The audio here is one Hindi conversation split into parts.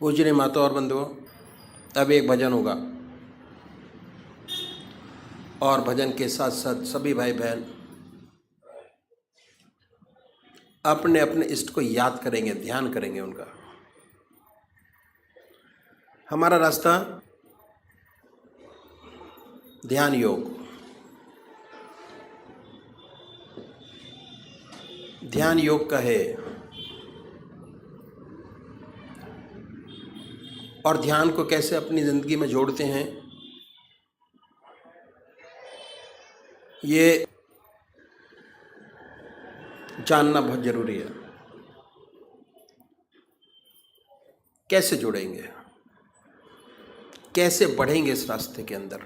पूजनीय माता और बंधुओं, अब एक भजन होगा और भजन के साथ साथ सभी भाई बहन अपने अपने इष्ट को याद करेंगे, ध्यान करेंगे उनका। हमारा रास्ता ध्यान योग, ध्यान योग का है और ध्यान को कैसे अपनी ज़िंदगी में जोड़ते हैं ये जानना बहुत ज़रूरी है। कैसे जुड़ेंगे, कैसे बढ़ेंगे इस रास्ते के अंदर,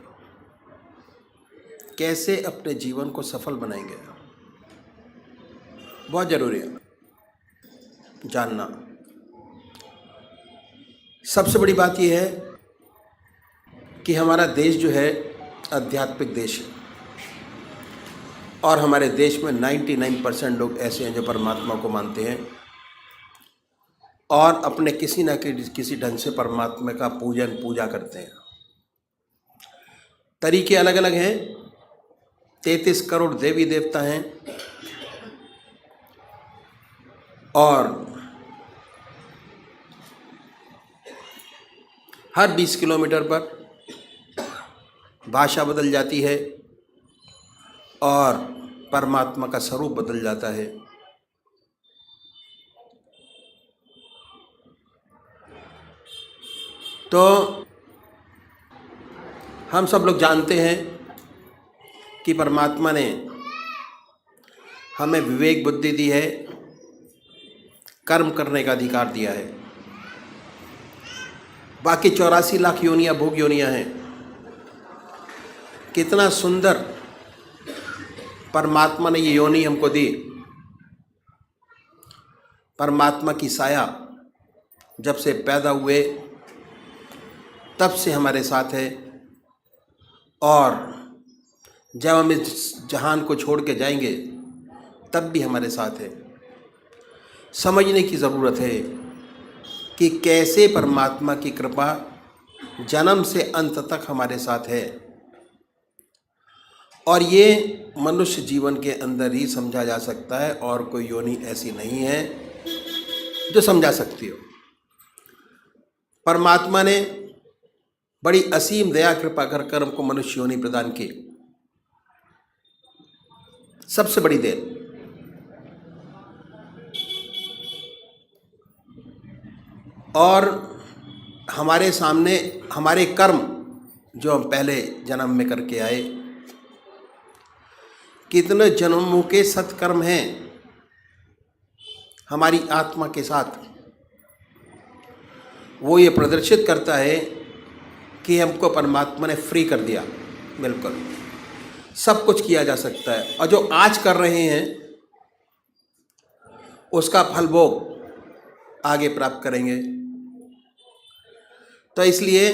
कैसे अपने जीवन को सफल बनाएंगे, बहुत ज़रूरी है जानना। सबसे बड़ी बात यह है कि हमारा देश जो है आध्यात्मिक देश है और हमारे देश में 99% लोग ऐसे हैं जो परमात्मा को मानते हैं और अपने किसी न किसी ढंग से परमात्मा का पूजा करते हैं। तरीके अलग अलग हैं। 33 करोड़ देवी देवता हैं और हर 20 किलोमीटर पर भाषा बदल जाती है और परमात्मा का स्वरूप बदल जाता है। तो हम सब लोग जानते हैं कि परमात्मा ने हमें विवेक बुद्धि दी है, कर्म करने का अधिकार दिया है। बाकी 84 लाख योनियाँ भोग योनियाँ हैं। कितना सुंदर परमात्मा ने ये योनि हमको दी। परमात्मा की साया जब से पैदा हुए तब से हमारे साथ है और जब हम इस जहान को छोड़ के जाएंगे तब भी हमारे साथ है। समझने की ज़रूरत है कि कैसे परमात्मा की कृपा जन्म से अंत तक हमारे साथ है और ये मनुष्य जीवन के अंदर ही समझा जा सकता है और कोई योनि ऐसी नहीं है जो समझा सकती हो। परमात्मा ने बड़ी असीम दया कृपा कर हमको मनुष्य योनि प्रदान की। सबसे बड़ी देन। और हमारे सामने हमारे कर्म जो हम पहले जन्म में करके आए, कितने जन्मों के सत्कर्म हैं हमारी आत्मा के साथ, वो ये प्रदर्शित करता है कि हमको परमात्मा ने फ्री कर दिया। बिल्कुल सब कुछ किया जा सकता है और जो आज कर रहे हैं उसका फल भोग आगे प्राप्त करेंगे। तो इसलिए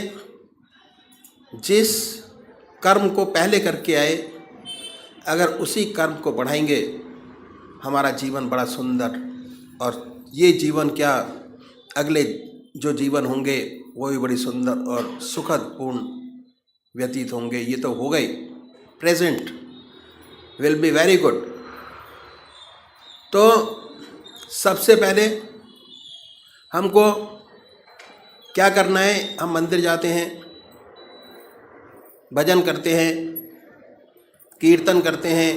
जिस कर्म को पहले करके आए, अगर उसी कर्म को बढ़ाएंगे हमारा जीवन बड़ा सुंदर, और ये जीवन क्या अगले जो जीवन होंगे वो भी बड़ी सुंदर और सुखद पूर्ण व्यतीत होंगे। ये तो हो गए, present will be very good. तो सबसे पहले हमको क्या करना है, हम मंदिर जाते हैं, भजन करते हैं, कीर्तन करते हैं,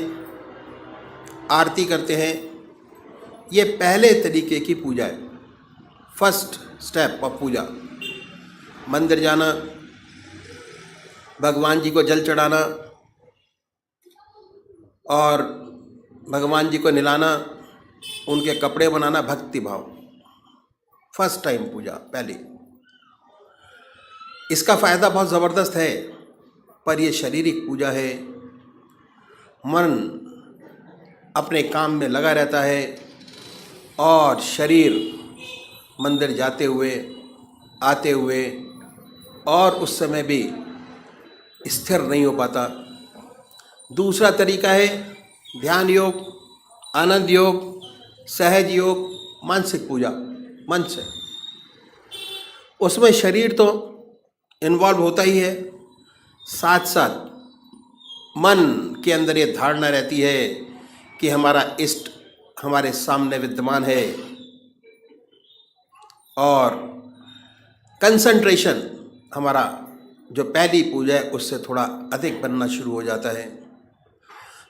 आरती करते हैं। ये पहले तरीके की पूजा है, फर्स्ट स्टेप ऑफ पूजा। मंदिर जाना, भगवान जी को जल चढ़ाना और भगवान जी को नहलाना, उनके कपड़े बनाना, भक्ति भाव, फर्स्ट टाइम पूजा पहली। इसका फ़ायदा बहुत ज़बरदस्त है, पर यह शारीरिक पूजा है। मन अपने काम में लगा रहता है और शरीर मंदिर जाते हुए आते हुए और उस समय भी स्थिर नहीं हो पाता। दूसरा तरीका है ध्यान योग, आनंद योग, सहज योग, मानसिक पूजा, मन से। उसमें शरीर तो इन्वॉल्व होता ही है, साथ साथ मन के अंदर ये धारणा रहती है कि हमारा इष्ट हमारे सामने विद्यमान है, और कंसंट्रेशन हमारा जो पहली पूजा है उससे थोड़ा अधिक बनना शुरू हो जाता है।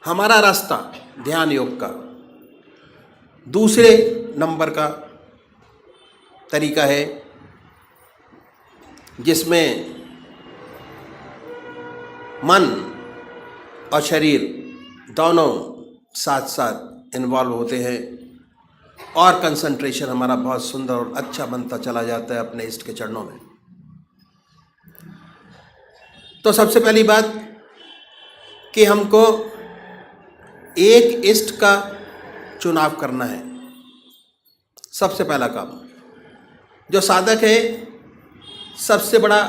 हमारा रास्ता ध्यान योग का दूसरे नंबर का तरीका है, जिसमें मन और शरीर दोनों साथ साथ इन्वॉल्व होते हैं, और कंसंट्रेशन हमारा बहुत सुंदर और अच्छा बनता चला जाता है अपने इष्ट के चरणों में। तो सबसे पहली बात कि हमको एक इष्ट का चुनाव करना है। सबसे पहला काम जो साधक है, सबसे बड़ा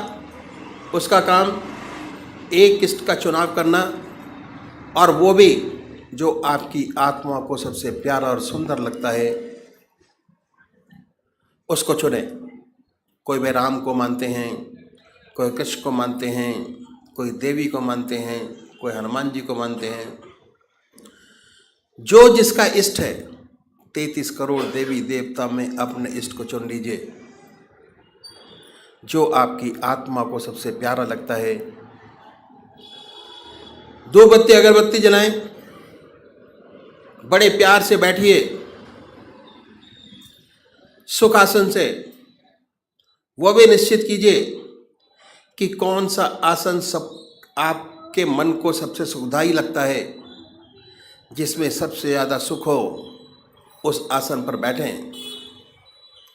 उसका काम एक इष्ट का चुनाव करना, और वो भी जो आपकी आत्मा को सबसे प्यारा और सुंदर लगता है उसको चुने। कोई वे राम को मानते हैं, कोई कृष्ण को मानते हैं, कोई देवी को मानते हैं, कोई हनुमान जी को मानते हैं। जो जिसका इष्ट है, 33 करोड़ देवी देवता में अपने इष्ट को चुन लीजिए, जो आपकी आत्मा को सबसे प्यारा लगता है। 2 बत्ती अगरबत्ती जलाएं, बड़े प्यार से बैठिए सुखासन से। वो भी निश्चित कीजिए कि कौन सा आसन सब आपके मन को सबसे सुखदायी लगता है, जिसमें सबसे ज़्यादा सुख हो, उस आसन पर बैठें।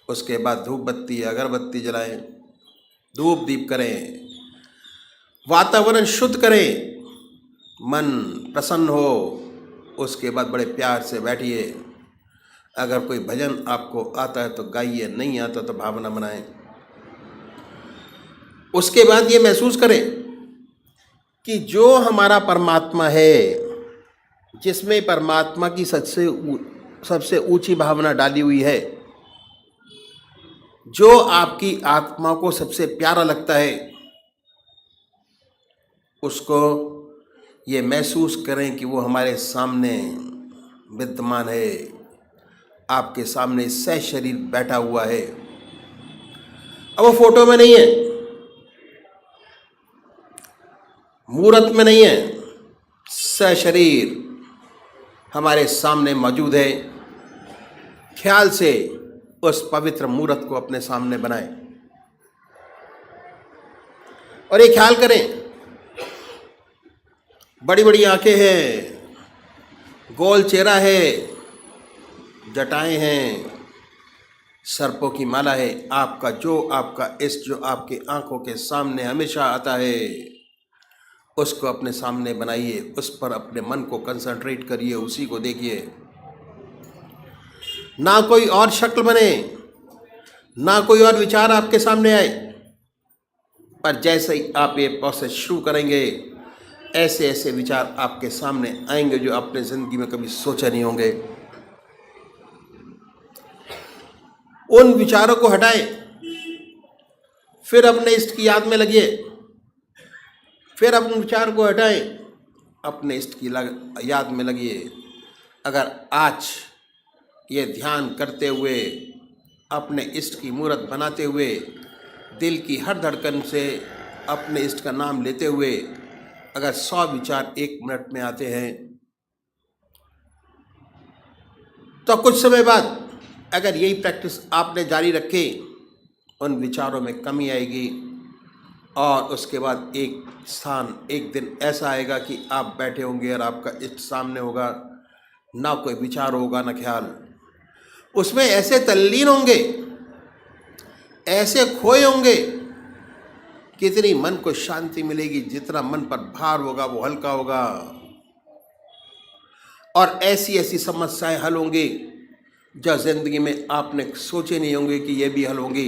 उसके बाद धूप बत्ती अगरबत्ती जलाएं, धूप दीप करें, वातावरण शुद्ध करें, मन प्रसन्न हो। उसके बाद बड़े प्यार से बैठिए। अगर कोई भजन आपको आता है तो गाइए, नहीं आता तो भावना बनाएं। उसके बाद ये महसूस करें कि जो हमारा परमात्मा है, जिसमें परमात्मा की सबसे ऊंची भावना डाली हुई है, जो आपकी आत्मा को सबसे प्यारा लगता है, उसको ये महसूस करें कि वो हमारे सामने विद्यमान है, आपके सामने सशरीर बैठा हुआ है। अब वो फोटो में नहीं है, मूर्त में नहीं है, सशरीर हमारे सामने मौजूद है। ख्याल से उस पवित्र मूर्त को अपने सामने बनाएं और ये ख्याल करें, बड़ी बड़ी आंखें हैं, गोल चेहरा है, जटाएं हैं, सर्पों की माला है। आपका इष्ट जो आपकी आंखों के सामने हमेशा आता है, उसको अपने सामने बनाइए, उस पर अपने मन को कंसंट्रेट करिए, उसी को देखिए। ना कोई और शक्ल बने, ना कोई और विचार आपके सामने आए, पर जैसे ही आप ये प्रोसेस शुरू करेंगे, ऐसे ऐसे विचार आपके सामने आएंगे जो आपने जिंदगी में कभी सोचे नहीं होंगे। उन विचारों को हटाएं, फिर अपने इष्ट की याद में लगिए। फिर अपने विचार को हटाएं, अपने इष्ट की याद में लगिए। अगर आज ये ध्यान करते हुए, अपने इष्ट की मूर्त बनाते हुए, दिल की हर धड़कन से अपने इष्ट का नाम लेते हुए अगर 100 विचार 1 मिनट में आते हैं, तो कुछ समय बाद अगर यही प्रैक्टिस आपने जारी रखी, उन विचारों में कमी आएगी, और उसके बाद एक दिन ऐसा आएगा कि आप बैठे होंगे और आपका इष्ट सामने होगा, ना कोई विचार होगा ना ख्याल। उसमें ऐसे तल्लीन होंगे, ऐसे खोए होंगे, कितनी मन को शांति मिलेगी, जितना मन पर भार होगा वो हल्का होगा, और ऐसी ऐसी समस्याएं हल होंगी जो जिंदगी में आपने सोचे नहीं होंगे कि ये भी हल होंगी।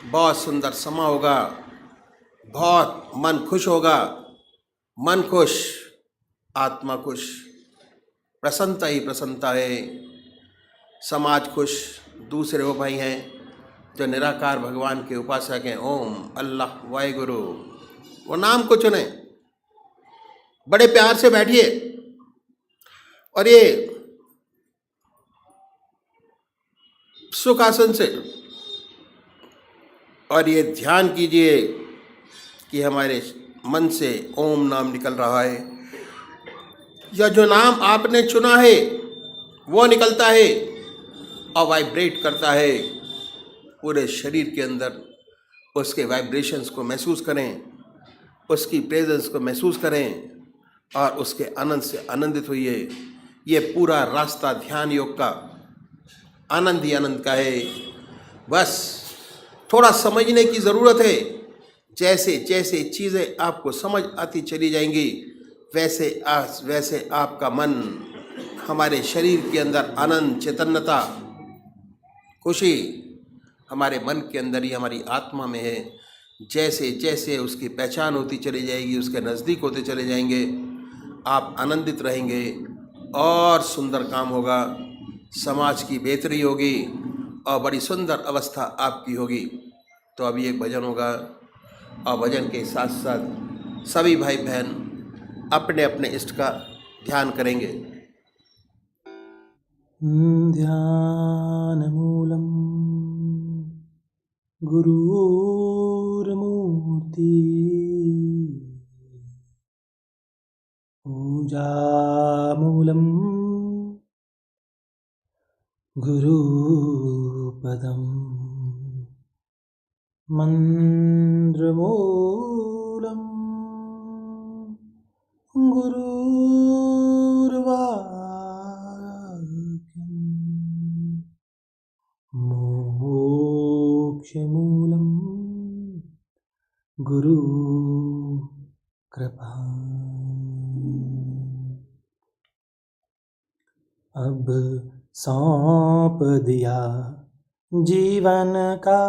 बहुत सुंदर समा होगा, बहुत मन खुश होगा, मन खुश, आत्मा खुश, प्रसन्नता ही प्रसन्नता है। समाज खुश, दूसरे वो भाई हैं जो निराकार भगवान के उपासक हैं, ओम, अल्लाह, वाहिगुरु, वो नाम को चुने, बड़े प्यार से बैठिए और ये सुखासन से और ये ध्यान कीजिए कि हमारे मन से ओम नाम निकल रहा है, या जो नाम आपने चुना है वो निकलता है और वाइब्रेट करता है पूरे शरीर के अंदर। उसके वाइब्रेशंस को महसूस करें, उसकी प्रेजेंस को महसूस करें और उसके आनंद से आनंदित होइए। ये पूरा रास्ता ध्यान योग का आनंद ही आनंद का है। बस थोड़ा समझने की ज़रूरत है। जैसे जैसे चीज़ें आपको समझ आती चली जाएंगी वैसे आपका मन, हमारे शरीर के अंदर आनंद, चैतन्यता, खुशी हमारे मन के अंदर ही, हमारी आत्मा में है। जैसे जैसे उसकी पहचान होती चली जाएगी, उसके नज़दीक होते चले जाएंगे, आप आनंदित रहेंगे और सुंदर काम होगा, समाज की बेहतरी होगी और बड़ी सुंदर अवस्था आपकी होगी। तो अभी एक भजन होगा और भजन के साथ साथ सभी भाई बहन अपने अपने इष्ट का ध्यान करेंगे। ध्यान मूलम गुरुर्मूर्ति, पूजा मूलम गुरुपदम, मंत्रमूलम गुरुर्वाक्यम, मोक्षमूलम गुरु कृपा। अब सौंप दिया जीवन का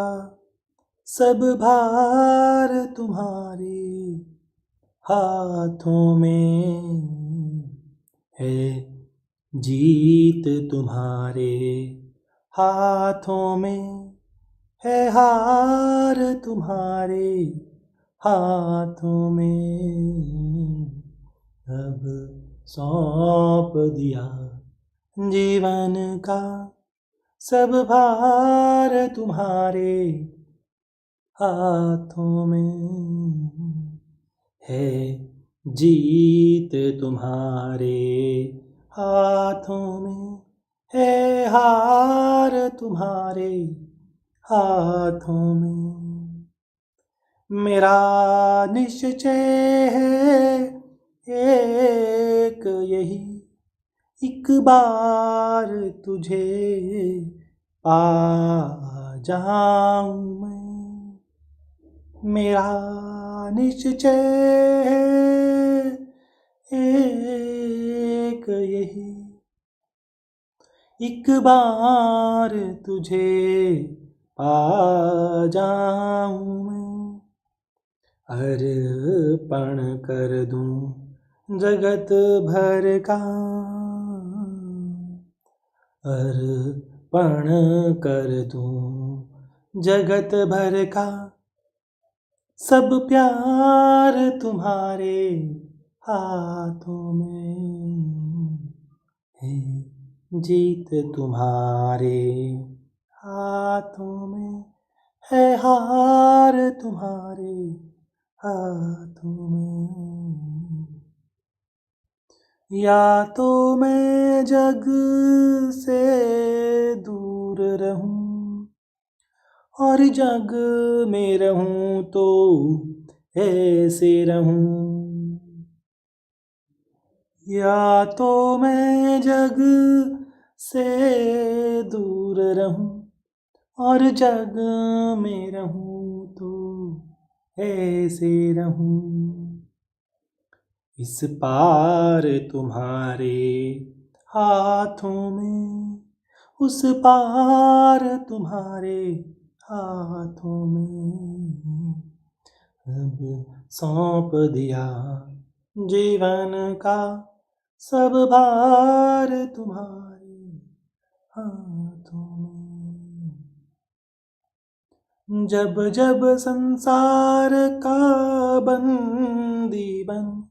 सब भार तुम्हारे हाथों में है, जीत तुम्हारे हाथों में है, हार तुम्हारे हाथों में। अब सौंप दिया जीवन का सब भार तुम्हारे हाथों में है, जीत तुम्हारे हाथों में है, हार तुम्हारे हाथों में। मेरा निश्चय है एक यही, एक बार तुझे पा जाऊं मैं। मेरा निश्चय है एक यही, एक बार तुझे पा जाऊं मैं। अर्पण कर दूं जगत भर का, अर्पण कर दूं जगत भर का सब प्यार तुम्हारे हाथों में है, जीत तुम्हारे हाथों में है, हार तुम्हारे हाथों में। या तो मैं जग से दूर रहूं और जग में रहूं तो ऐसे रहूं, या तो मैं जग से दूर रहूं और जग में रहूं तो ऐसे रहूं। इस पार तुम्हारे हाथों में, उस पार तुम्हारे हाथों में। अब सौंप दिया जीवन का सब भार तुम्हारे हाथों में। जब जब संसार का बंदी बन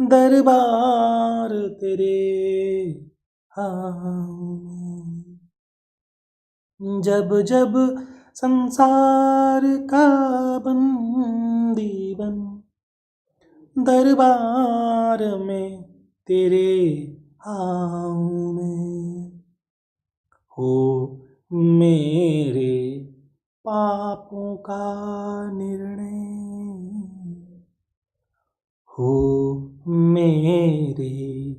दरबार तेरे हाँ, जब जब संसार का बंदी बन दरबार में तेरे आऊं मैं, हो मेरे पापों का निर्णय, हो मेरे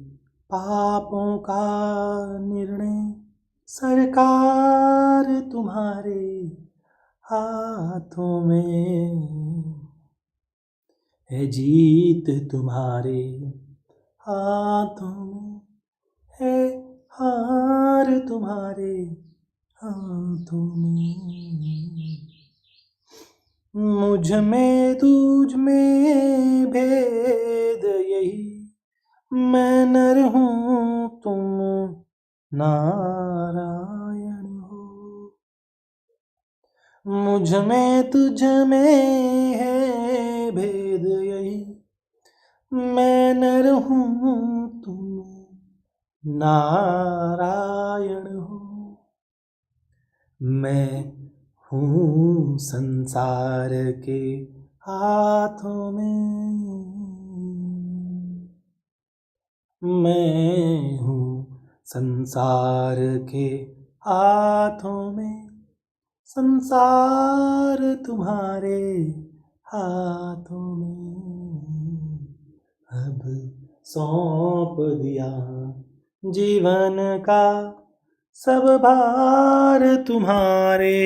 पापों का निर्णय, सरकार तुम्हारे हाथों में है, जीत तुम्हारे हाथों में है, हार तुम्हारे हाथों में। मुझ में तुझ में भेद यही, मैं नर हूँ तुम नारायण हो। मुझ में तुझ में है भेद यही, मैं नर हूँ तुम नारायण हो। मैं हूँ संसार के हाथों में, मैं हूँ संसार के हाथों में, संसार तुम्हारे हाथों में। अब सौंप दिया जीवन का सब भार तुम्हारे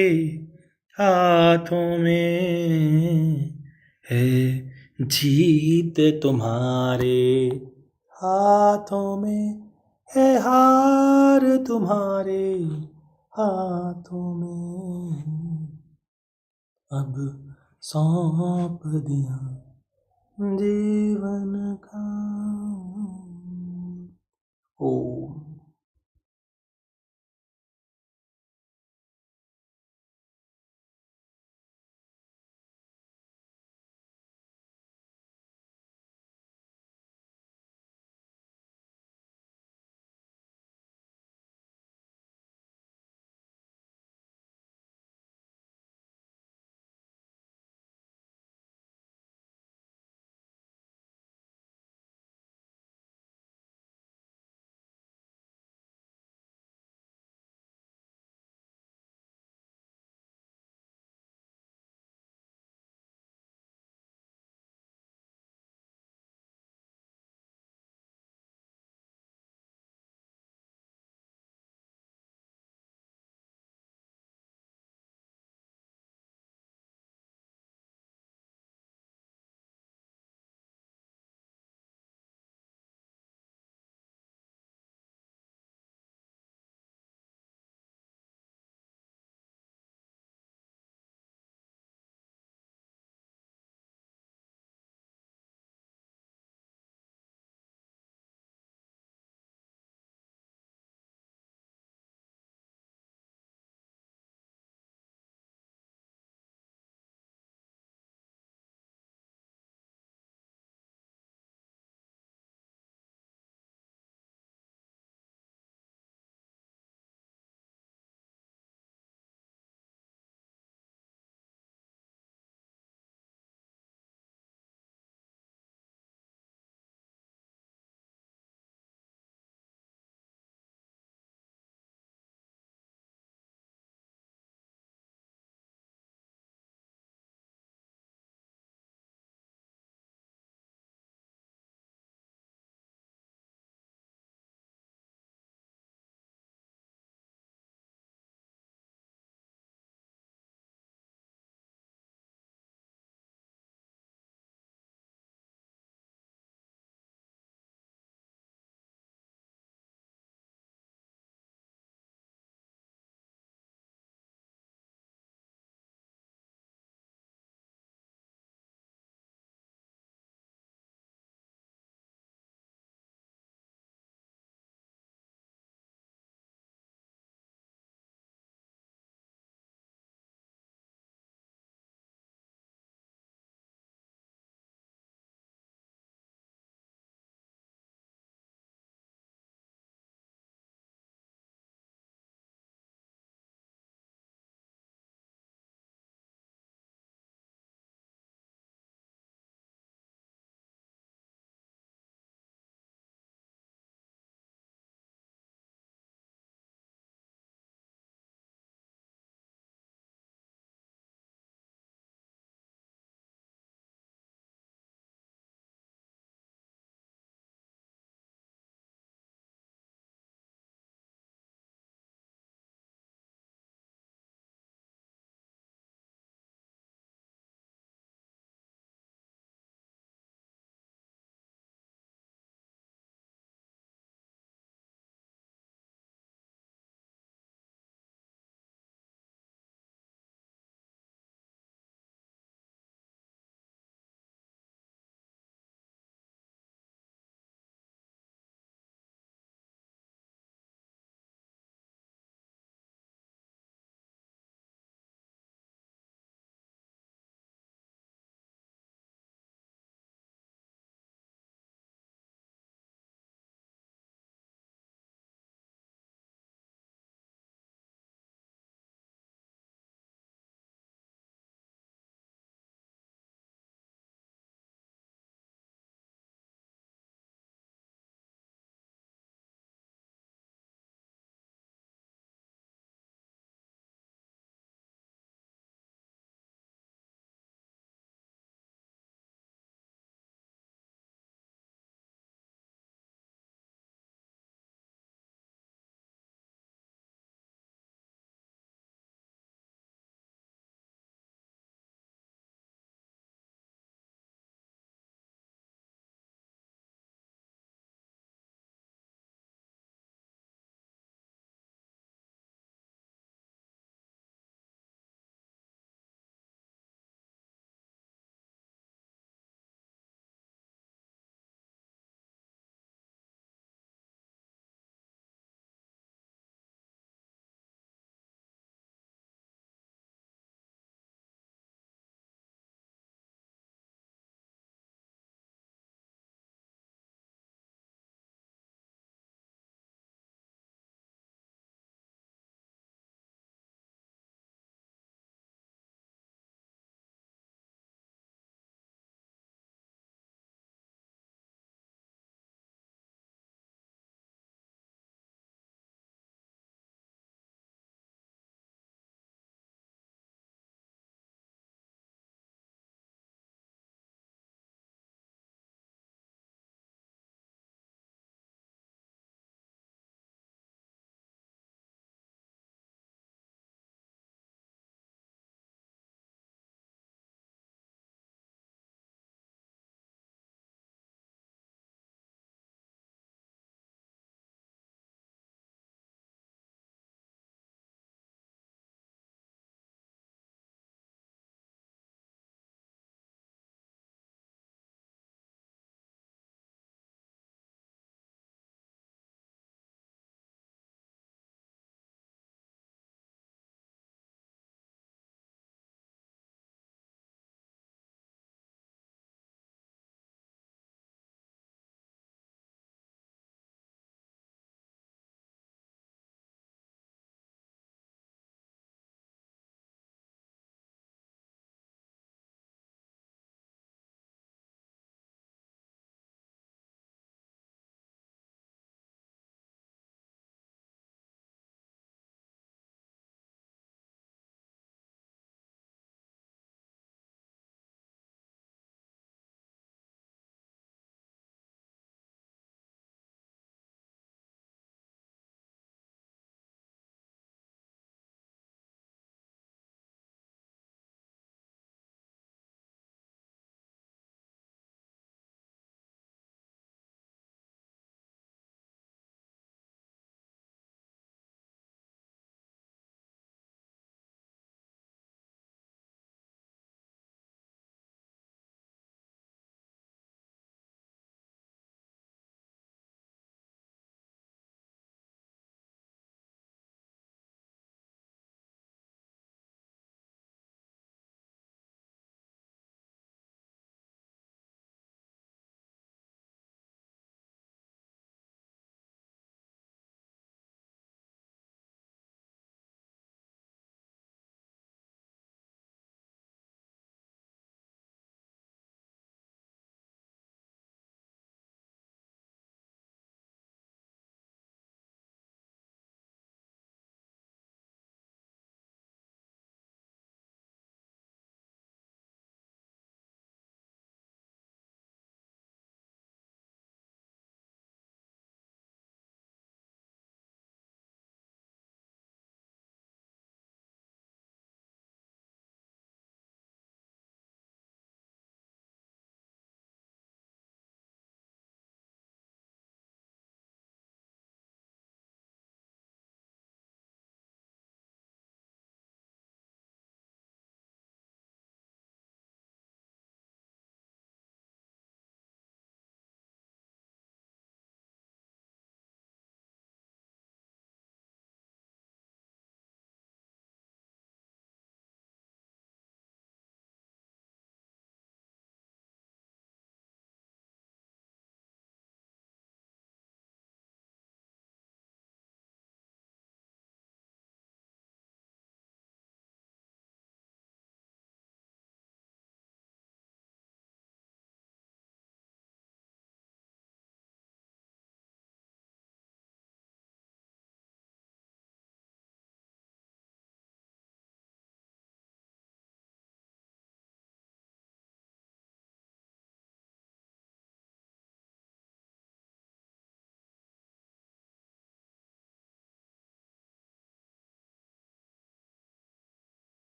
हाथों में है, जीत तुम्हारे हाथों में है, हार तुम्हारे हाथों में। अब सौंप दिया जीवन का। ओम।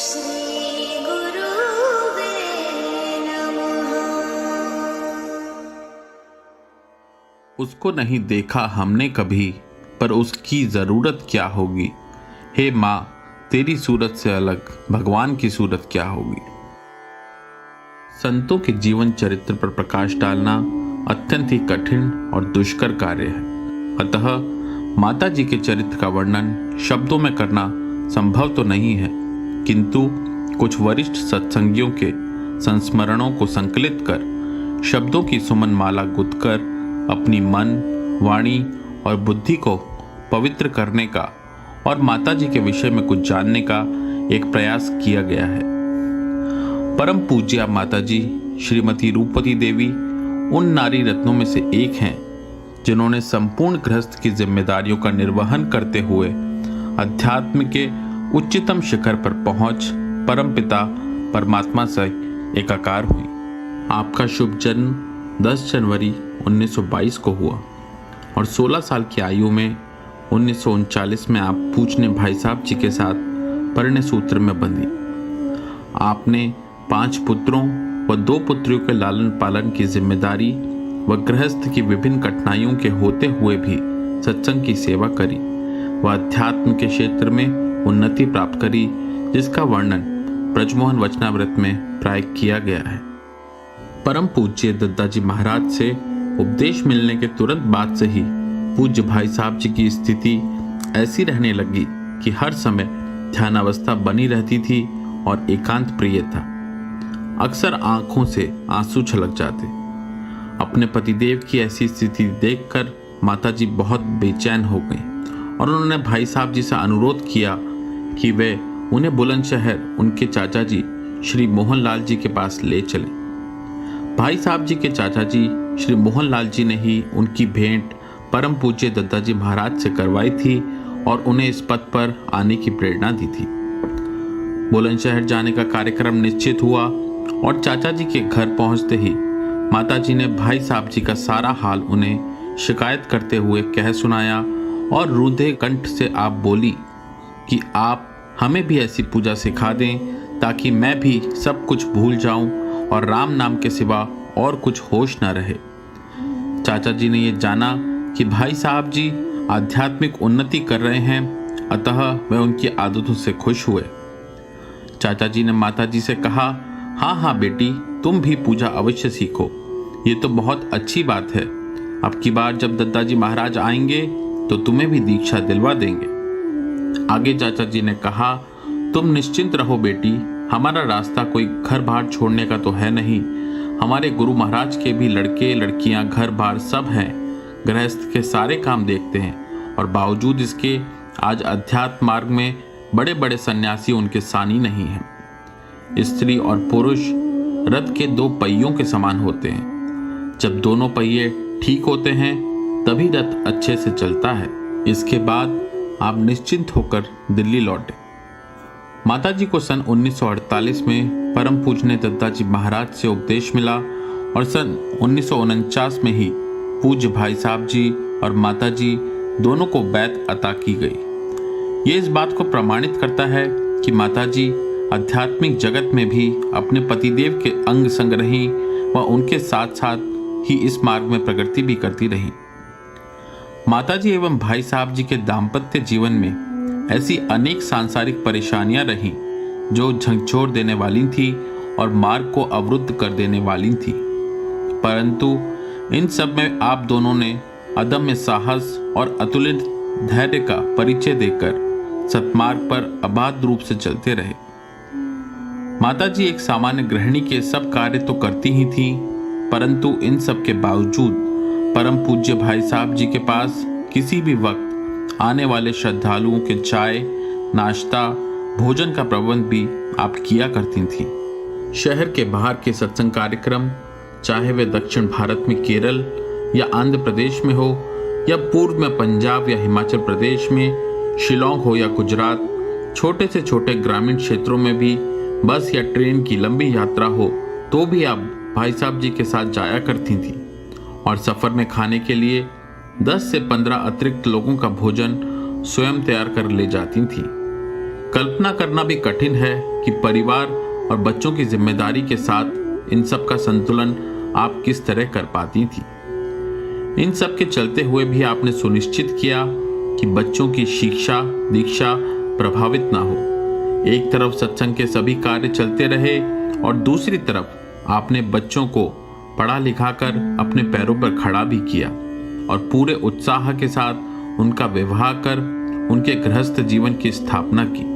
श्री गुरुवे नमः। उसको नहीं देखा हमने कभी, पर उसकी ज़रूरत क्या होगी। हे माँ, तेरी सूरत से अलग भगवान की सूरत क्या होगी। संतों के जीवन चरित्र पर प्रकाश डालना अत्यंत ही कठिन और दुष्कर कार्य है। अतः माता जी के चरित्र का वर्णन शब्दों में करना संभव तो नहीं है, किंतु कुछ वरिष्ठ सत्संगियों के संस्मरणों को संकलित कर शब्दों की सुमन माला गुथकर अपनी मन, वाणी और बुद्धि को पवित्र करने का और माता जी के विषय में कुछ जानने का एक प्रयास किया गया है। परम पूज्य माता जी श्रीमती रूपवती देवी उन नारी रत्नों में से एक हैं जिन्होंने संपूर्ण गृहस्थ की जिम्मेदारियों का निर्वहन करते हुए अध्यात्म के उच्चतम शिखर पर पहुंच परमपिता परमात्मा से एकाकार हुई। आपका शुभ जन्म 10 जनवरी 1922 को हुआ और 16 साल की आयु में 1939 में आप पूजने भाई साहब जी के साथ परिणय सूत्र में बंधी। आपने 5 पुत्रों व 2 पुत्रियों के लालन पालन की जिम्मेदारी व गृहस्थ की विभिन्न कठिनाइयों के होते हुए भी सत्संग की सेवा करी व अध्यात्म के क्षेत्र में उन्नति प्राप्त करी, जिसका वर्णन ब्रजमोहन वचनामृत में प्राय किया गया है। परम पूज्य दत्ताजी महाराज से उपदेश मिलने के तुरंत बाद से ही पूज्य भाई साहब जी की स्थिति ऐसी रहने लगी कि हर समय ध्यानावस्था बनी रहती थी और एकांत प्रिय था। अक्सर आंखों से आंसू छलक जाते। अपने पतिदेव की ऐसी स्थिति देखकर माताजी बहुत बेचैन हो गईं और उन्होंने भाई साहब जी से अनुरोध किया कि वे उन्हें बुलंदशहर उनके चाचा जी श्री मोहनलाल जी के पास ले चलें। भाई साहब जी के चाचा जी श्री मोहनलाल जी ने ही उनकी भेंट परम पूज्य दत्ताजी महाराज से करवाई थी और उन्हें इस पद पर आने की प्रेरणा दी थी। बुलंदशहर जाने का कार्यक्रम निश्चित हुआ और चाचा जी के घर पहुंचते ही माताजी ने भाई साहब जी का सारा हाल उन्हें शिकायत करते हुए कह सुनाया और रूंधे कंठ से आप बोली कि आप हमें भी ऐसी पूजा सिखा दें ताकि मैं भी सब कुछ भूल जाऊं और राम नाम के सिवा और कुछ होश न रहे। चाचा जी ने यह जाना कि भाई साहब जी आध्यात्मिक उन्नति कर रहे हैं, अतः वे उनकी आदतों से खुश हुए। चाचा जी ने माता जी से कहा, हाँ हाँ बेटी, तुम भी पूजा अवश्य सीखो, ये तो बहुत अच्छी बात है। अब की बार जब दत्ताजी महाराज आएंगे तो तुम्हें भी दीक्षा दिलवा देंगे। आगे चाचा जी ने कहा, तुम निश्चिंत रहो बेटी, हमारा रास्ता कोई घर बार छोड़ने का तो है नहीं। हमारे गुरु महाराज के भी लड़के लड़कियां घर बार सब हैं, गृहस्थ के सारे काम देखते हैं और बावजूद इसके आज अध्यात्म मार्ग में बड़े बड़े सन्यासी उनके सानी नहीं हैं। स्त्री और पुरुष रथ के 2 पहियों के समान होते हैं। जब दोनों पहिए ठीक होते हैं तभी रथ अच्छे से चलता है। इसके बाद आप निश्चिंत होकर दिल्ली लौटे। माताजी को सन 1948 में परम पूजनीय दत्ताजी महाराज से उपदेश मिला और सन 1949 में ही पूज्य भाई साहब जी और माताजी दोनों को बैत अता की गई। ये इस बात को प्रमाणित करता है कि माताजी आध्यात्मिक जगत में भी अपने पतिदेव के अंग संग रहीं व उनके साथ साथ ही इस मार्ग में प्रगति भी करती रहीं। माताजी एवं भाई साहब जी के दाम्पत्य जीवन में ऐसी अनेक सांसारिक परेशानियां रहीं जो झकझोर देने वाली थी और मार्ग को अवरुद्ध कर देने वाली थी, परंतु इन सब में आप दोनों ने अदम्य साहस और अतुलित धैर्य का परिचय देकर सत्मार्ग पर अबाध रूप से चलते रहे। माताजी एक सामान्य गृहिणी के सब कार्य तो करती ही थी, परंतु इन सब के बावजूद परम पूज्य भाई साहब जी के पास किसी भी वक्त आने वाले श्रद्धालुओं के चाय, नाश्ता, भोजन का प्रबंध भी आप किया करती थी। शहर के बाहर के सत्संग कार्यक्रम, चाहे वे दक्षिण भारत में केरल या आंध्र प्रदेश में हो या पूर्व में पंजाब या हिमाचल प्रदेश में, शिलोंग हो या गुजरात, छोटे से छोटे ग्रामीण क्षेत्रों में भी बस या ट्रेन की लंबी यात्रा हो तो भी आप भाई साहब जी के साथ जाया करती थी और सफ़र में खाने के लिए 10 से 15 अतिरिक्त लोगों का भोजन स्वयं तैयार कर ले जाती थी। कल्पना करना भी कठिन है कि परिवार और बच्चों की जिम्मेदारी के साथ इन सब का संतुलन आप किस तरह कर पाती थी। इन सब के चलते हुए भी आपने सुनिश्चित किया कि बच्चों की शिक्षा दीक्षा प्रभावित ना हो। एक तरफ सत्संग के सभी कार्य चलते रहे और दूसरी तरफ आपने बच्चों को पढ़ा लिखा कर अपने पैरों पर खड़ा भी किया और पूरे उत्साह के साथ उनका विवाह कर उनके गृहस्थ जीवन की स्थापना की।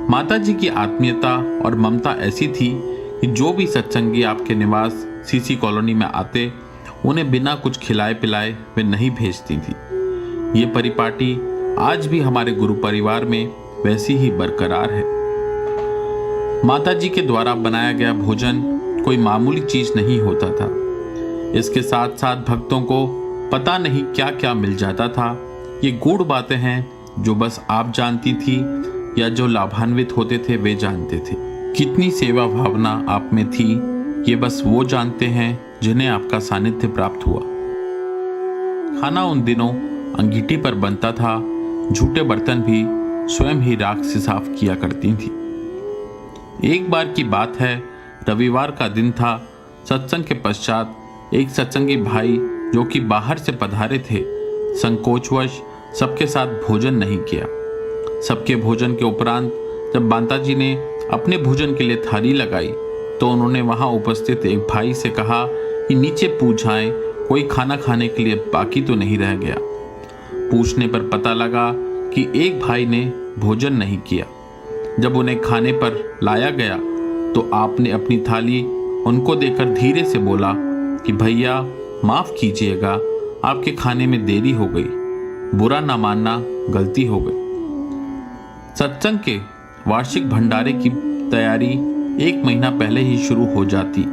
माता जी की आत्मीयता और ममता ऐसी थी कि जो भी सत्संगी आपके निवास सीसी कॉलोनी में आते उन्हें बिना कुछ खिलाए पिलाए वे नहीं भेजती थी। ये परिपाटी आज भी हमारे गुरु परिवार में वैसी ही बरकरार है। माता जी के द्वारा बनाया गया भोजन कोई मामूली चीज नहीं होता था। इसके साथ साथ भक्तों को पता नहीं क्या क्या मिल जाता था। ये गूढ़ बातें हैं जो बस आप जानती थी या जो लाभान्वित होते थे वे जानते थे। कितनी सेवा भावना आप में थी ये बस वो जानते हैं जिन्हें आपका सानिध्य प्राप्त हुआ। खाना उन दिनों अंगीठी पर बनता था। झूठे बर्तन भी स्वयं ही राख से साफ किया करती थी। एक बार की बात है, रविवार का दिन था। सत्संग के पश्चात एक सत्संगी भाई जो कि बाहर से पधारे थे संकोचवश सबके साथ भोजन नहीं किया। सबके भोजन के उपरांत जब माता जी ने अपने भोजन के लिए थाली लगाई तो उन्होंने वहां उपस्थित एक भाई से कहा कि नीचे पूछाएं कोई खाना खाने के लिए बाकी तो नहीं रह गया। पूछने पर पता लगा कि एक भाई ने भोजन नहीं किया। जब उन्हें खाने पर लाया गया तो आपने अपनी थाली उनको देकर धीरे से बोला कि भैया माफ कीजिएगा, आपके खाने में देरी हो गई, बुरा ना मानना, गलती हो गई। सत्संग के वार्षिक भंडारे की तैयारी 1 महीना पहले ही शुरू हो जाती।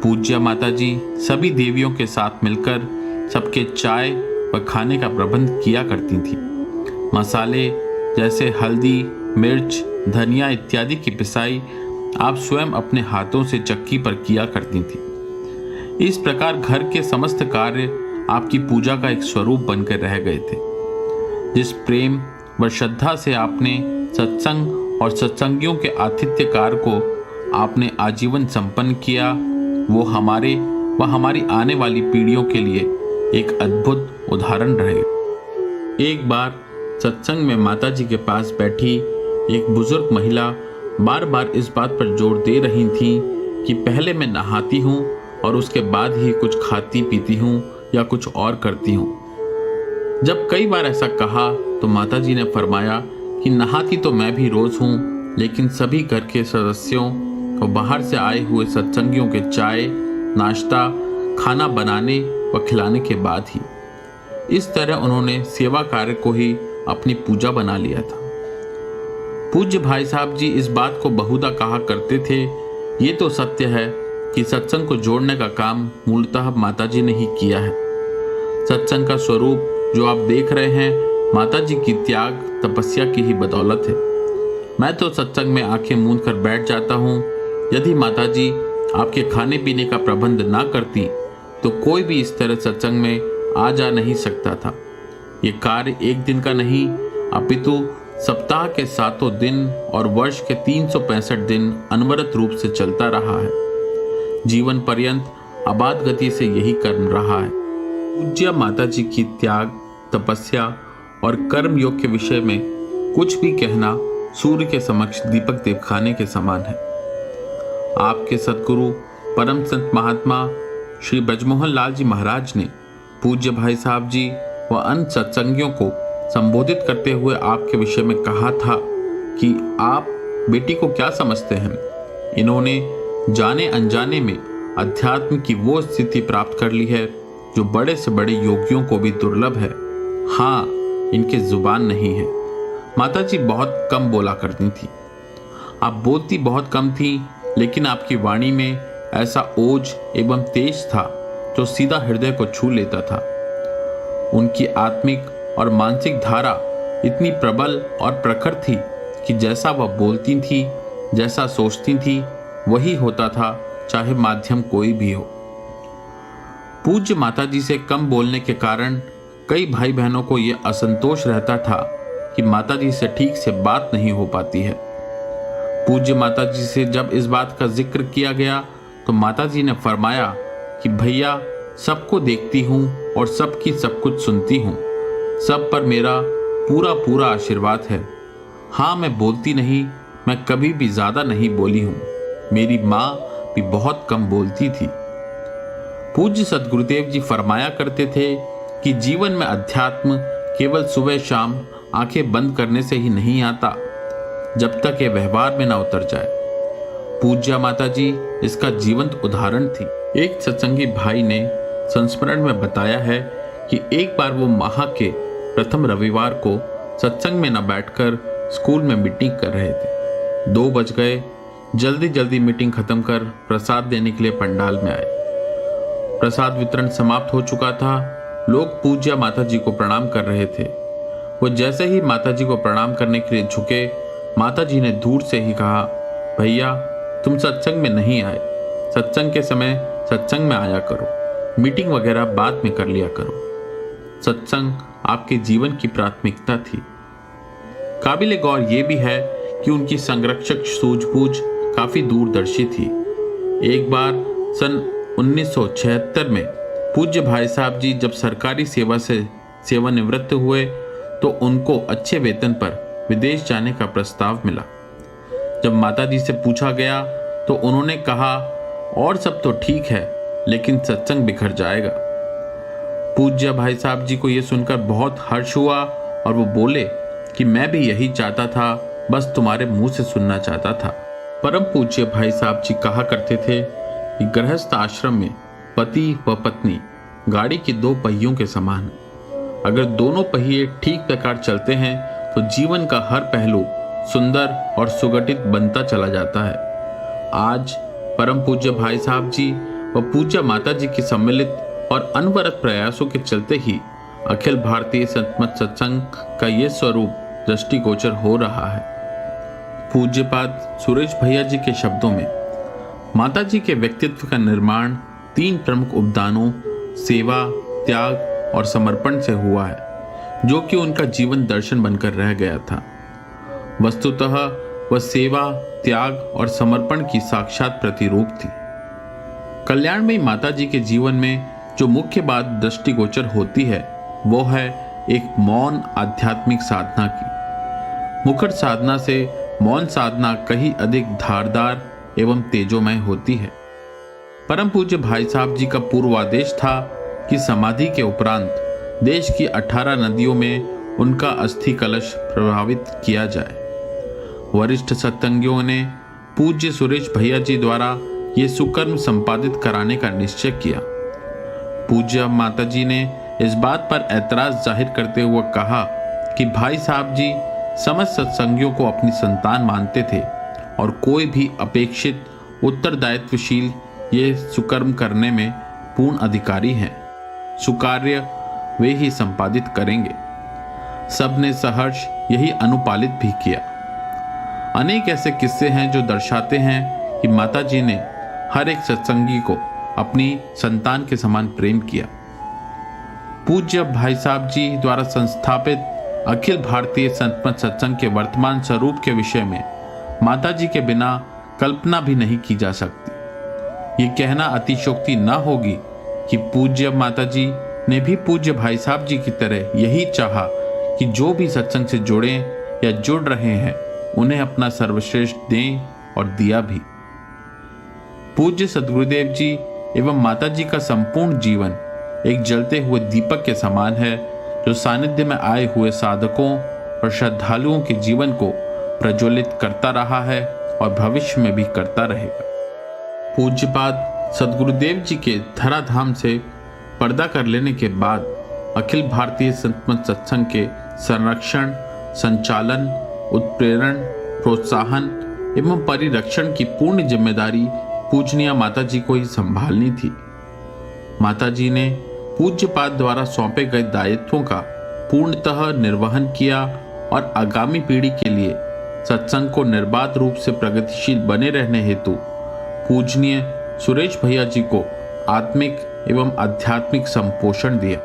पूज्य माता जी सभी देवियों के साथ मिलकर सबके चाय व खाने का प्रबंध किया करती थी। मसाले जैसे हल्दी, मिर्च, धनिया इत्यादि की पिसाई आप स्वयं अपने हाथों से चक्की पर किया करती थी। इस प्रकार घर के समस्त कार्य आपकी पूजा का एक स्वरूप बनकर रह गए थे। जिस प्रेम व श्रद्धा से आपने सत्संग और सत्संगियों के आतिथ्य कार्य को आपने आजीवन संपन्न किया, वो हमारे व हमारी आने वाली पीढ़ियों के लिए एक अद्भुत उदाहरण रहे। एक बार सत्संग में माता जी के पास बैठी एक बुजुर्ग महिला बार बार इस बात पर जोर दे रही थी कि पहले मैं नहाती हूँ और उसके बाद ही कुछ खाती पीती हूँ या कुछ और करती हूँ। जब कई बार ऐसा कहा तो माता जी ने फरमाया कि नहाती तो मैं भी रोज हूँ, लेकिन सभी घर के सदस्यों को बाहर से आए हुए सत्संगियों के चाय नाश्ता खाना बनाने व खिलाने के बाद ही। इस तरह उन्होंने सेवा कार्य को ही अपनी पूजा बना लिया था। पूज्य भाई साहब जी इस बात को बहुधा कहा करते थे। ये तो सत्य है कि सत्संग को जोड़ने का काम मूलतः माता जी ने ही किया है। सत्संग का स्वरूप जो आप देख रहे हैं माता जी की त्याग तपस्या की ही बदौलत है। मैं तो सत्संग में आंखें मूंद कर बैठ जाता हूँ। यदि माता जी आपके खाने पीने का प्रबंध ना करती तो कोई भी इस तरह सत्संग में आ जा नहीं सकता था। ये कार्य एक दिन का नहीं अपितु सप्ताह के 7 दिन और वर्ष के 365 दिन अनवरत रूप से चलता रहा है। जीवन पर्यंत अबाध गति से यही कर्म रहा है। पूज्य माता जी की त्याग तपस्या और कर्म योग के विषय में कुछ भी कहना सूर्य के समक्ष दीपक दिखाने के समान है। आपके सदगुरु परम संत महात्मा श्री ब्रजमोहन लाल जी महाराज ने पूज्य भाई साहब जी व अन्य सत्संगियों को संबोधित करते हुए आपके विषय में कहा था कि आप बेटी को क्या समझते हैं। इन्होंने जाने अनजाने में अध्यात्म की वो स्थिति प्राप्त कर ली है जो बड़े से बड़े योगियों को भी दुर्लभ है। हाँ, इनके जुबान नहीं है। माता जी बहुत कम बोला करती थी। आप बोलती बहुत कम थी, लेकिन आपकी वाणी में ऐसा ओज एवं तेज था जो सीधा हृदय को छू लेता था। उनकी आत्मिक और मानसिक धारा इतनी प्रबल और प्रखर थी कि जैसा वह बोलती थी, जैसा सोचती थी, वही होता था, चाहे माध्यम कोई भी हो। पूज्य माता जी से कम बोलने के कारण कई भाई बहनों को यह असंतोष रहता था कि माताजी से ठीक से बात नहीं हो पाती है। पूज्य माताजी से जब इस बात का जिक्र किया गया तो माताजी ने फरमाया कि भैया, सबको देखती हूँ और सबकी सब कुछ सुनती हूँ, सब पर मेरा पूरा पूरा आशीर्वाद है। हाँ, मैं बोलती नहीं, मैं कभी भी ज़्यादा नहीं बोली हूँ। मेरी माँ भी बहुत कम बोलती थी। पूज्य सद्गुरुदेव जी फरमाया करते थे कि जीवन में अध्यात्म केवल सुबह शाम आंखें बंद करने से ही नहीं आता, जब तक ये व्यवहार में ना उतर जाए। पूज्य माताजी इसका जीवंत उदाहरण थी। एक सत्संगी भाई ने संस्मरण में बताया है कि एक बार वो माह के प्रथम रविवार को सत्संग में न बैठकर स्कूल में मीटिंग कर रहे थे। 2 बज गए। जल्दी जल्दी मीटिंग खत्म कर प्रसाद देने के लिए पंडाल में आए। प्रसाद वितरण समाप्त हो चुका था। लोग पूज्य माताजी को प्रणाम कर रहे थे। वो जैसे ही माताजी को प्रणाम करने के लिए झुके, माताजी ने दूर से ही कहा, भैया, तुम सत्संग में नहीं आए। सत्संग के समय सत्संग में आया करो, मीटिंग वगैरह बाद में कर लिया करो। सत्संग आपके जीवन की प्राथमिकता थी। काबिल गौर ये भी है कि उनकी संरक्षक सूझबूझ काफी दूरदर्शी थी। एक बार सन 1976 में पूज्य भाई साहब जी जब सरकारी सेवा से सेवानिवृत्त हुए तो उनको अच्छे वेतन पर विदेश जाने का प्रस्ताव मिला। जब माताजी से पूछा गया तो उन्होंने कहा, और सब तो ठीक है, लेकिन सत्संग बिखर जाएगा। पूज्य भाई साहब जी को यह सुनकर बहुत हर्ष हुआ और वो बोले कि मैं भी यही चाहता था, बस तुम्हारे मुंह से सुनना चाहता था। परम पूज्य भाई साहब जी कहा करते थे कि गृहस्थ आश्रम में पति व पत्नी गाड़ी के 2 पहियों के समान। अगर दोनों पहिए ठीक प्रकार चलते हैं तो जीवन का हर पहलू सुंदर और सुगठित बनता चला जाता है। आज परम पूज्य भाई साहब जी व पूज्य माता जी के सम्मिलित और अनवरत प्रयासों के चलते ही अखिल भारतीय संतमत सत्संग का ये स्वरूप दृष्टिगोचर हो रहा है। पूज्यपाद सुरेश भैया जी के शब्दों में माता जी के व्यक्तित्व का निर्माण 3 प्रमुख उपदानों सेवा, त्याग और समर्पण से हुआ है, जो कि उनका जीवन दर्शन बनकर रह गया था। वस्तुतः वह सेवा, त्याग और समर्पण की साक्षात प्रतिरूप थी। कल्याणमयी माता जी के जीवन में जो मुख्य बात दृष्टिगोचर होती है वो है एक मौन आध्यात्मिक साधना की। मुखर साधना से मौन साधना कहीं अधिक धारदार एवं तेजोमय होती है। परम पूज्य भाई साहब जी का पूर्वादेश था कि समाधि के उपरांत देश की 18 नदियों में उनका अस्थि कलश प्रभावित किया जाए। वरिष्ठ सत्संगियों ने पूज्य सुरेश भैया जी द्वारा ये सुकर्म संपादित कराने का निश्चय किया। पूज्य माता जी ने इस बात पर ऐतराज जाहिर करते हुए कहा कि भाई साहब जी समस्त सत्संगियों को अपनी संतान मानते थे और कोई भी अपेक्षित उत्तरदायित्वशील ये सुकर्म करने में पूर्ण अधिकारी हैं। सुकार्य वे ही संपादित करेंगे। सबने सहर्ष यही अनुपालित भी किया। अनेक ऐसे किस्से हैं जो दर्शाते हैं कि माता जी ने हर एक सत्संगी को अपनी संतान के समान प्रेम किया। पूज्य भाई साहब जी द्वारा संस्थापित अखिल भारतीय संतमत सत्संग के वर्तमान स्वरूप के विषय में माता जी के बिना कल्पना भी नहीं की जा सकती। ये कहना अतिशयोक्ति न होगी कि पूज्य माता जी ने भी पूज्य भाई साहब जी की तरह यही चाहा कि जो भी सत्संग से जुड़े या जुड़ रहे हैं उन्हें अपना सर्वश्रेष्ठ दें और दिया भी। पूज्य सद्गुरुदेव जी एवं माता जी का संपूर्ण जीवन एक जलते हुए दीपक के समान है, जो सानिध्य में आए हुए साधकों और श्रद्धालुओं के जीवन को प्रज्वलित करता रहा है और भविष्य में भी करता रहेगा। पूज्यपाद सद्गुरुदेव जी के धराधाम से पर्दा कर लेने के बाद अखिल भारतीय संतमत सत्संग के संरक्षण, संचालन, उत्प्रेरण, प्रोत्साहन एवं परिरक्षण की पूर्ण जिम्मेदारी पूजनीय माता जी को ही संभालनी थी। माता जी ने पूज्यपाद द्वारा सौंपे गए दायित्वों का पूर्णतः निर्वहन किया और आगामी पीढ़ी के लिए सत्संग को निर्बाध रूप से प्रगतिशील बने रहने हेतु पूजनीय सुरेश भैया जी को आत्मिक एवं आध्यात्मिक संपोषण दिया।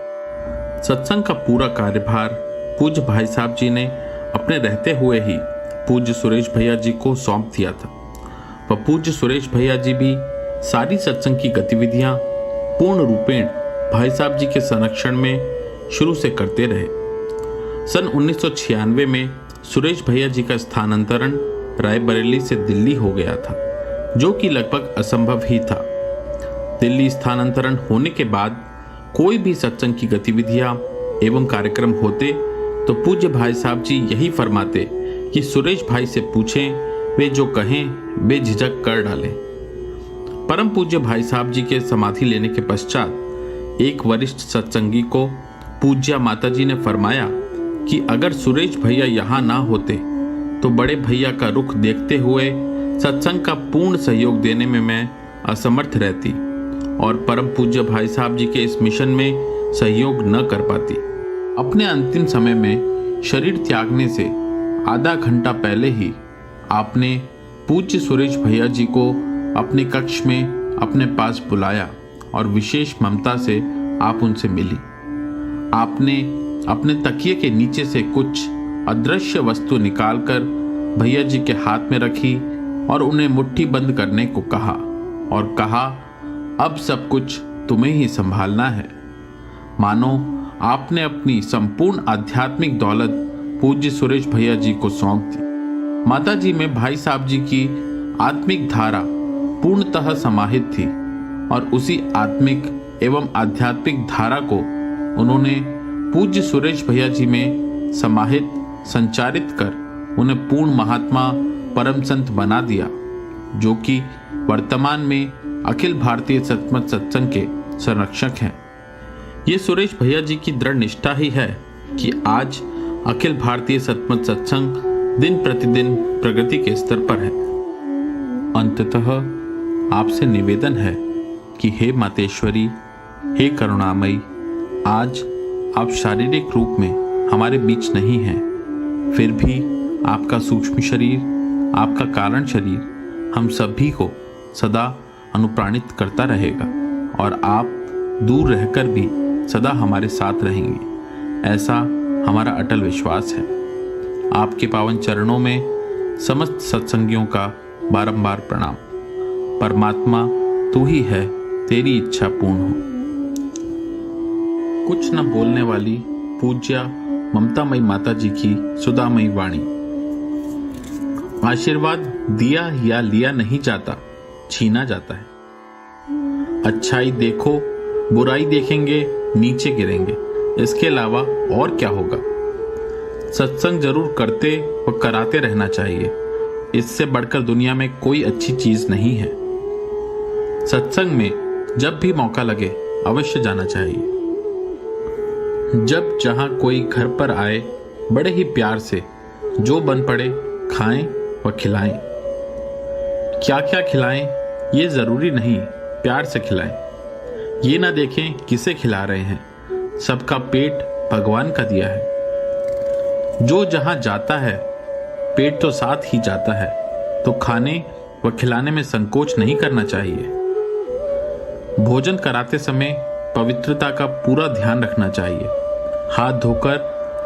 सत्संग का पूरा कार्यभार पूज्य भाई साहब जी ने अपने रहते हुए ही पूज्य सुरेश भैया जी को सौंप दिया था। वह पूज्य सुरेश भैया जी भी सारी सत्संग की गतिविधियां पूर्ण रूपेण भाई साहब जी के संरक्षण में शुरू से करते रहे। सन 1996 में सुरेश भैया जी का स्थानांतरण रायबरेली से दिल्ली हो गया था, जो कि लगभग असंभव ही था। दिल्ली स्थानांतरण होने के बाद कोई भी सत्संग की गतिविधियां एवं कार्यक्रम होते तो पूज्य भाई साहब जी यही फरमाते कि सुरेश भाई से पूछें, वे जो कहें बेझिझक कर डालें। परम पूज्य भाई साहब जी के समाधि लेने के पश्चात एक वरिष्ठ सत्संगी को पूज्या माता जी ने फरमाया कि अगर सुरेश भैया यहाँ ना होते तो बड़े भैया का रुख देखते हुए सत्संग का पूर्ण सहयोग देने में मैं असमर्थ रहती और परम पूज्य भाई साहब जी के इस मिशन में सहयोग न कर पाती। अपने अंतिम समय में शरीर त्यागने से आधा घंटा पहले ही आपने पूज्य सुरेश भैया जी को अपने कक्ष में अपने पास बुलाया और विशेष ममता से आप उनसे मिली। आपने अपने तकिए के नीचे से कुछ अदृश्य वस्तु निकालकर भैया जी के हाथ में रखी और उन्हें मुट्ठी बंद करने को कहा और कहा, अब सब कुछ तुम्हें ही संभालना है। मानो आपने अपनी संपूर्ण आध्यात्मिक दौलत पूज्य सुरेश भैया जी को सौंप दी। माता जी में भाई साहब जी की आत्मिक धारा पूर्णतः समाहित थी और उसी आत्मिक एवं आध्यात्मिक धारा को उन्होंने पूज्य सुरेश भैया जी में समाहित संचारित कर उन्हें पूर्ण महात्मा परम संत बना दिया, जो कि वर्तमान में अखिल भारतीय सतमत सत्संग के संरक्षक हैं। ये सुरेश भैया जी की दृढ़ निष्ठा ही है कि आज अखिल भारतीय सतमत सत्संग दिन प्रतिदिन प्रगति के स्तर पर है। अंततः आपसे निवेदन है कि हे मातेश्वरी, हे करुणामयी, आज आप शारीरिक रूप में हमारे बीच नहीं हैं, फिर भी आपका सूक्ष्म शरीर, आपका कारण शरीर हम सभी को सदा अनुप्राणित करता रहेगा और आप दूर रहकर भी सदा हमारे साथ रहेंगे, ऐसा हमारा अटल विश्वास है। आपके पावन चरणों में समस्त सत्संगियों का बारंबार प्रणाम। परमात्मा तू ही है, तेरी इच्छा पूर्ण हो। कुछ न बोलने वाली पूज्या ममतामयी माता जी की सुधामयी वाणी। आशीर्वाद दिया या लिया नहीं जाता, छीना जाता है। अच्छाई देखो, बुराई देखेंगे, नीचे गिरेंगे, इसके अलावा और क्या होगा। सत्संग जरूर करते व कराते रहना चाहिए, इससे बढ़कर दुनिया में कोई अच्छी चीज नहीं है। सत्संग में जब भी मौका लगे अवश्य जाना चाहिए। जब जहां कोई घर पर आए बड़े ही प्यार से जो बन पड़े खाएं व खिलाएं। क्या क्या खिलाएं ये जरूरी नहीं, प्यार से खिलाएं। ये ना देखें किसे खिला रहे हैं, सबका पेट भगवान का दिया है। जो जहां जाता है पेट तो साथ ही जाता है, तो खाने व खिलाने में संकोच नहीं करना चाहिए। भोजन कराते समय पवित्रता का पूरा ध्यान रखना चाहिए। हाथ धोकर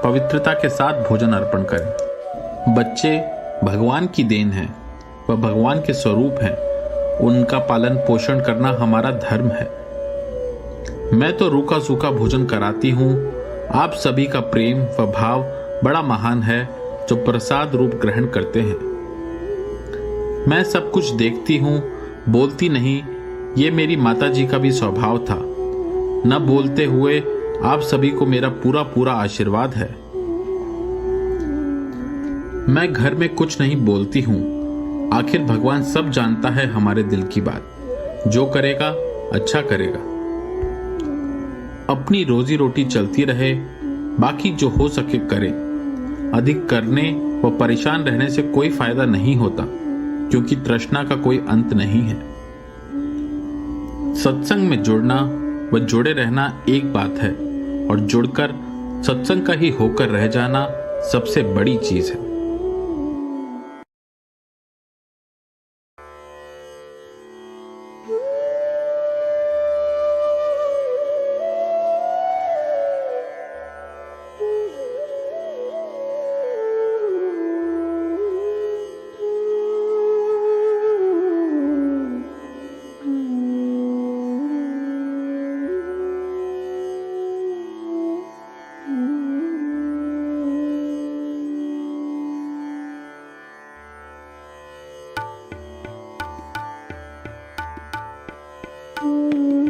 पवित्रता के साथ भोजन अर्पण करें। बच्चे भगवान की देन है, वह भगवान के स्वरूप हैं, उनका पालन पोषण करना हमारा धर्म है। मैं तो रूखा सूखा भोजन कराती हूँ। आप सभी का प्रेम व भाव बड़ा महान है, जो प्रसाद रूप ग्रहण करते हैं। मैं सब कुछ देखती हूँ, बोलती नहीं, ये मेरी माता जी का भी स्वभाव था। न बोलते हुए आप सभी को मेरा पूरा पूरा आशीर्वाद है। मैं घर में कुछ नहीं बोलती हूँ, आखिर भगवान सब जानता है हमारे दिल की बात। जो करेगा अच्छा करेगा। अपनी रोजी रोटी चलती रहे, बाकी जो हो सके करे। अधिक करने व परेशान रहने से कोई फायदा नहीं होता, क्योंकि तृष्णा का कोई अंत नहीं है। सत्संग में जुड़ना व जुड़े रहना एक बात है, और जुड़कर सत्संग का ही होकर रह जाना सबसे बड़ी चीज है। ओम